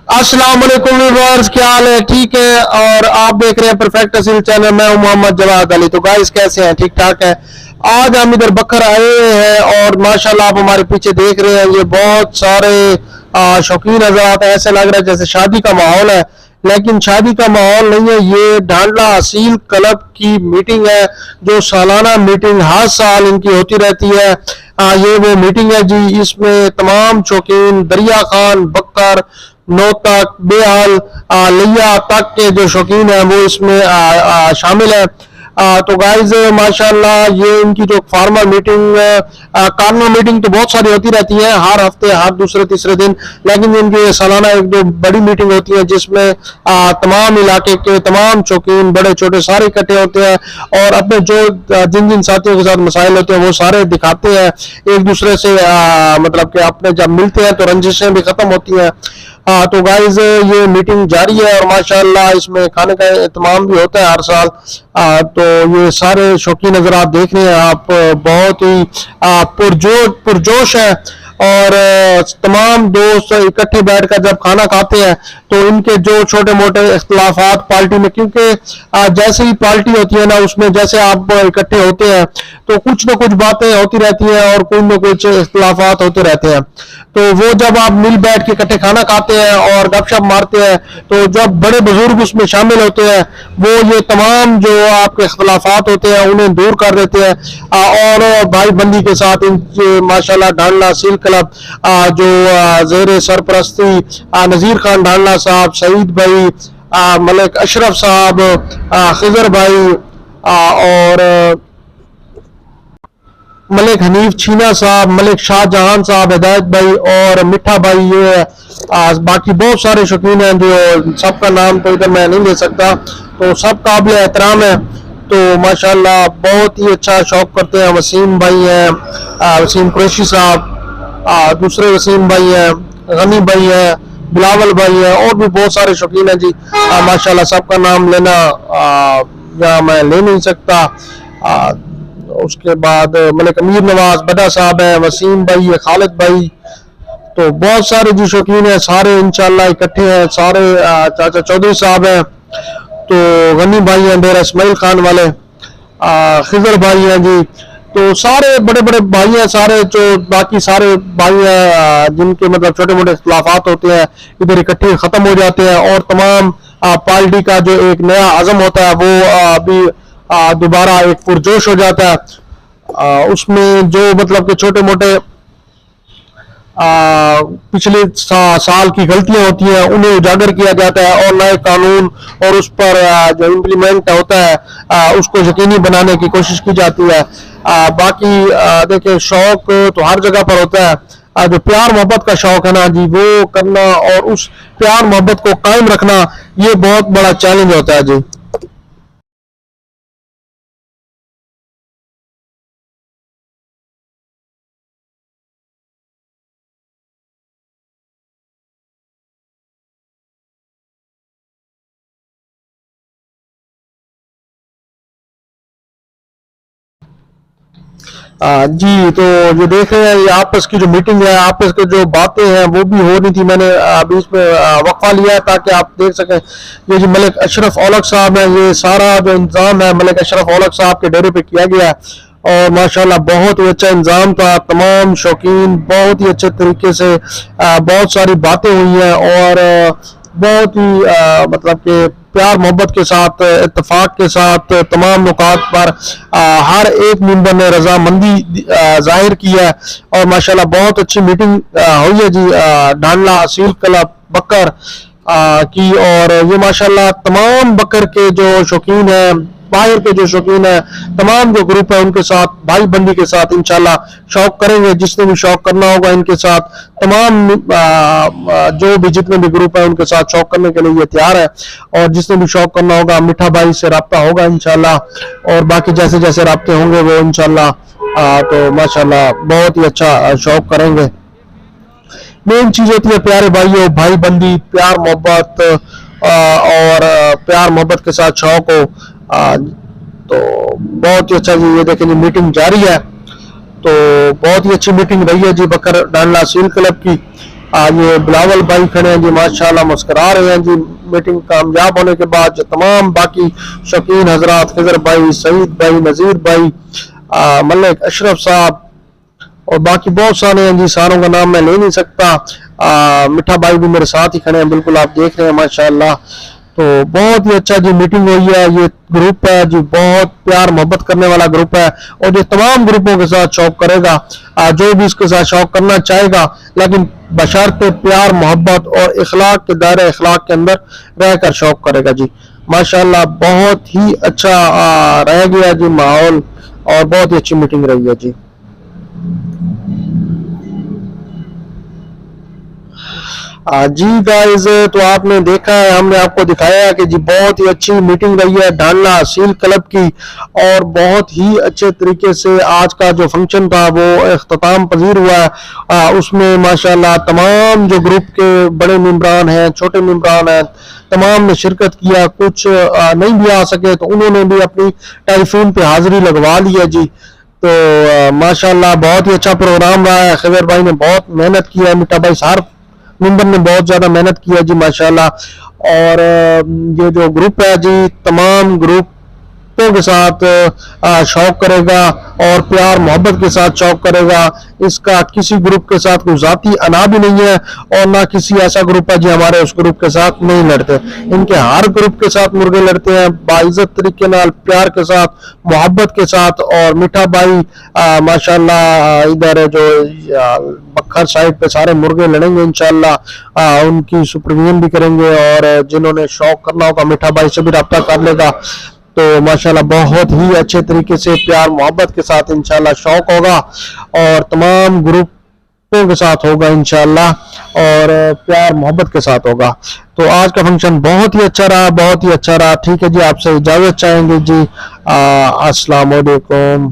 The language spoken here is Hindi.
अस्सलाम वालेकुम व्यूअर्स, क्या हाल है? ठीक है। और आप देख रहे हैं परफेक्ट असील चैनल। मैं हूं मोहम्मद जवाद अली। तो गाइस, कैसे हैं? ठीक ठाक है। आज हम इधर बकर आए हुए हैं और माशाल्लाह आप हमारे पीछे देख रहे हैं, ये बहुत सारे शौकीन हज़रात। ऐसे लग रहा है जैसे शादी का माहौल है, लेकिन शादी का माहौल नहीं है। ये ढांडला असील क्लब की मीटिंग है, जो सालाना मीटिंग हर साल इनकी होती रहती है। ये वो मीटिंग है जी, इसमें तमाम शौकीन दरिया खान, बकर, नौतक, बेहाल, लिया तक के जो शौकीन है वो इसमें शामिल है। तो गाइज माशाल्लाह, ये इनकी जो फार्मर मीटिंग, कार्नर मीटिंग तो बहुत सारी होती रहती है हर हफ्ते, हर दूसरे तीसरे दिन, लेकिन इनकी सालाना एक दो बड़ी मीटिंग होती है जिसमें तमाम इलाके के तमाम शौकीन बड़े छोटे सारे इकट्ठे होते हैं और अपने जो जिन जिन साथियों के साथ मसाइल होते हैं वो सारे दिखाते हैं एक दूसरे से। मतलब कि अपने जब मिलते हैं तो रंजिशें भी खत्म होती हैं। तो गाइज ये मीटिंग जारी है और माशाल्लाह इसमें खाने का एहतमाम भी होता है हर साल। तो ये सारे शौकीन नजर आप देख रहे हैं, आप बहुत ही पुरजोश है। और तमाम दोस्त इकट्ठे बैठकर जब खाना खाते हैं तो इनके जो छोटे मोटे इख्तलाफात पार्टी में, क्योंकि जैसे ही पार्टी होती है ना, उसमें जैसे आप इकट्ठे होते हैं तो कुछ ना कुछ बातें होती रहती हैं और कुछ ना कुछ इख्तलाफात होते रहते हैं। तो वो जब आप मिल बैठ के इकट्ठे खाना खाते हैं और गपशप मारते हैं, तो जब बड़े बुजुर्ग उसमें शामिल होते हैं वो ये तमाम जो आपके इख्तलाफात होते हैं उन्हें दूर कर देते हैं और भाई बंदी के साथ इन माशाल्लाह ढांडला असील क्लब जो जेर सरपरस्ती नज़ीर खान ढांडला साहब, सईद भाई, मलिक अशरफ साहब, खिजर भाई, और मलिक हनीफ छीना साहब, मलिक शाहजहां साहब, हिदायत भाई और मिठा भाई, ये बाकी बहुत सारे शौकीन हैं जो सबका नाम तो इधर मैं नहीं ले सकता। तो सब काबिल एहतराम है। तो माशाल्लाह बहुत ही अच्छा शौक करते हैं। वसीम भाई हैं, वसीम कुरैशी साहब, दूसरे वसीम भाई हैं, गनी भाई हैं, बिलावल भाई हैं, और भी बहुत सारे शौकीन हैं जी। माशाल्लाह सबका नाम लेना या मैं ले नहीं सकता। उसके बाद मलिक अमीर नवाज बड़ा साहब है, वसीम भाई है, खालिद भाई, तो बहुत सारे जी शौकीन है, सारे इंशाल्लाह इकट्ठे हैं। सारे चाचा चौधरी साहब हैं, तो गनी भाई हैं डेरा इस्माइल खान वाले, खिजर भाई हैं जी। तो सारे बड़े बड़े भाई हैं, सारे जो बाकी सारे भाई हैं जिनके मतलब छोटे मोटे इख्तलाफात होते हैं इधर इकट्ठे खत्म हो जाते हैं और तमाम पार्टी का जो एक नया अज़म होता है वो अभी दोबारा एक पुरजोश हो जाता है। उसमें जो मतलब के छोटे मोटे पिछले साल की गलतियां होती हैं उन्हें उजागर किया जाता है और नए कानून और उस पर जो इम्प्लीमेंट होता है उसको यकीनी बनाने की कोशिश की जाती है। बाकी देखिए, शौक तो हर जगह पर होता है। जो प्यार मोहब्बत का शौक है ना जी, वो करना और उस प्यार मोहब्बत को कायम रखना ये बहुत बड़ा चैलेंज होता है जी। जी, तो जो देख रहे हैं ये आपस की जो मीटिंग है, आपस की जो बातें हैं वो भी हो रही थी। मैंने अभी इसमें वक्फा लिया है ताकि आप देख सकें। ये जो मलिक अशरफ औलख साहब हैं, ये सारा जो इंतजाम है मलिक अशरफ औलख साहब के डेरे पे किया गया है और माशाल्लाह बहुत ही अच्छा इंतजाम था। तमाम शौकीन बहुत ही अच्छे तरीके से बहुत सारी बातें हुई हैं और बहुत ही मतलब कि प्यार मोहब्बत के साथ, इत्तेफाक के साथ तमाम नुकात पर हर एक मेंबर ने रजामंदी जाहिर की है और माशाल्लाह बहुत अच्छी मीटिंग हुई है जी ढांडला असील क्लब बकर की। और ये माशाल्लाह तमाम बकर के जो शौकीन हैं, बाहर के जो शौकीन है, तमाम जो ग्रुप है उनके साथ भाई बंदी के साथ इंशाल्लाह शौक करेंगे। जिसने भी शौक करना होगा इनके साथ, तमाम जो भी जितने भी ग्रुप है उनके साथ शौक करने के लिए ये तैयार है। और जिसने भी शौक करना होगा मिठा भाई से रब्ता होगा इंशाल्लाह और बाकी जैसे जैसे रब्ते होंगे वो इंशाल्लाह तो माशाल्लाह बहुत ही अच्छा शौक करेंगे। मेन चीज होती है प्यारे भाइयों, भाई बंदी, प्यार मोहब्बत और प्यार मोहब्बत के साथ शौक हो। तो बहुत ही अच्छा जी, ये देखें जी मीटिंग जारी है। तो बहुत ही अच्छी मीटिंग रही है जी बकर ढांडला असील क्लब की। ये बिलावल भाई खड़े हैं जी, माशाल्लाह मुस्कुरा रहे हैं जी मीटिंग कामयाब होने के बाद। जो तमाम बाकी शौकीन हजरात, खिजर भाई, सईद भाई, नज़ीर भाई, मलिक अशरफ साहब और बाकी बहुत सारे हैं जी, सारों का नाम मैं ले नहीं सकता। मिठा भाई भी मेरे साथ ही खड़े हैं, बिल्कुल आप देख रहे हैं माशाल्लाह। तो बहुत ही अच्छा जी मीटिंग हुई है। ये ग्रुप है जी, बहुत प्यार मोहब्बत करने वाला ग्रुप है और ये तमाम ग्रुपों के साथ शौक करेगा, जो भी इसके साथ शौक करना चाहेगा, लेकिन बशर्ते प्यार मोहब्बत और इखलाक के दायरे इखलाक के अंदर रहकर शौक करेगा जी। माशाल्लाह बहुत ही अच्छा रह गया जी माहौल और बहुत ही अच्छी मीटिंग रही है जी। जी गाइस, तो आपने देखा है, हमने आपको दिखाया है कि जी बहुत ही अच्छी मीटिंग रही है ढालना सील क्लब की और बहुत ही अच्छे तरीके से आज का जो फंक्शन था वो इख्तिताम पजीर हुआ है। उसमें माशाल्लाह तमाम जो ग्रुप के बड़े मेंबरान हैं, छोटे मेंबरान हैं, तमाम ने शिरकत किया। कुछ नहीं भी आ सके तो उन्होंने भी अपनी टेलीफोन पे हाजिरी लगवा ली है जी। तो माशाल्लाह बहुत ही अच्छा प्रोग्राम रहा है। खिजर भाई ने बहुत मेहनत की है, मिठा भाई साहब मेंबर ने बहुत ज्यादा मेहनत की है जी माशाल्लाह। और ये जो ग्रुप है जी, तमाम ग्रुपों के साथ शौक करेगा और प्यार मोहब्बत के साथ शौक करेगा। इसका किसी ग्रुप के साथ कोई जाती अना भी नहीं है और ना किसी ऐसा ग्रुप है जी हमारे उस ग्रुप के साथ नहीं लड़ते। इनके हर ग्रुप के साथ मुर्गे लड़ते हैं बाइज्जत तरीके नाल, प्यार के साथ, मोहब्बत के साथ। और मिठा भाई माशाल्लाह इधर जो बखर साइड पे सारे मुर्गे लड़ेंगे इंशाल्लाह, उनकी सुपरविजन भी करेंगे और जिन्होंने शौक करना होगा मिठा भाई से भी रब्ता कर लेगा। तो माशाल्लाह बहुत ही अच्छे तरीके से प्यार मोहब्बत के साथ इंशाल्लाह शौक होगा और तमाम ग्रुपों के साथ होगा इंशाल्लाह और प्यार मोहब्बत के साथ होगा। तो आज का फंक्शन बहुत ही अच्छा रहा, बहुत ही अच्छा रहा। ठीक है जी, आपसे इजाजत चाहेंगे जी। अस्सलाम वालेकुम।